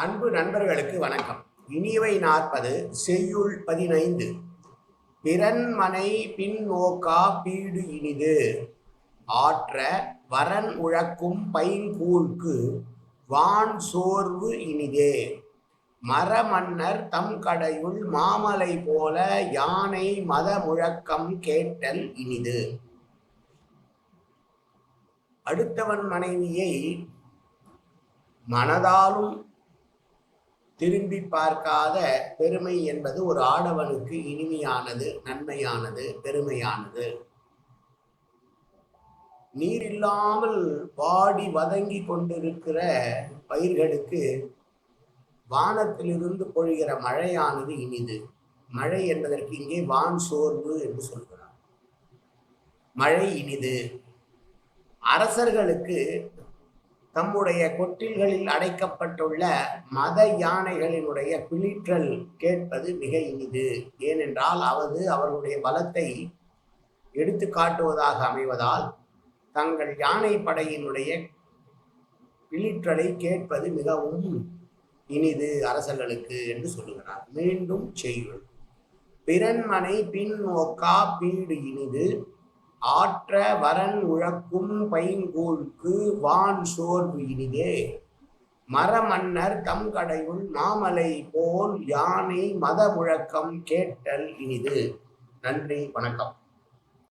அன்பு நண்பர்களுக்கு வணக்கம். இனியவை 40 செய்யுள் 15. பிறன்மனை பின் நோக்கா பீடு இனிது ஆற்ற வரன் உழக்கும் பைங்கூழ்க்கு வான் சோர்வு இனிதே. மரமன்னர் தம் கடையுள் மாமலை போல யானை மத முழக்கம் கேட்டல் இனிது. அடுத்தவன் மனைவியை மனதாலும் திரும்பி பார்க்காத பெருமை என்பது ஒரு ஆடவனுக்கு இனிமையானது, நன்மையானது, பெருமையானது. நீர் இல்லாமல் வாடி வதங்கி கொண்டிருக்கிற பயிர்களுக்கு வானத்திலிருந்து பொழிகிற மழையானது இனிது. மழை என்பதற்கு இங்கே வான் சோர்வு என்று சொல்கிறார். மழை இனிது. அரசர்களுக்கு தம்முடைய கொட்டில்களில் அடைக்கப்பட்டுள்ள மத யானைகளினுடைய பிளிற்றல் கேட்பது மிக இனிது. ஏனென்றால் அவர்களுடைய பலத்தை எடுத்து காட்டுவதாக அமைவதால் தங்கள் யானை படையினுடைய பிளிற்றலை கேட்பது மிகவும் இனிது அரசர்களுக்கு என்று சொல்லுகிறார். மீண்டும் செய்யுள். பிறன்மனை பின் நோக்கா பீடு இனிது ஆற்ற வரன் உழக்கும் பைங்கூழ்க்கு வான் சோர்வு இனிதே. மரமன்னர் தம் கடையுள் மாமலை போல் யானை மத முழக்கம் கேட்டல் இனிது. நன்றி, வணக்கம்.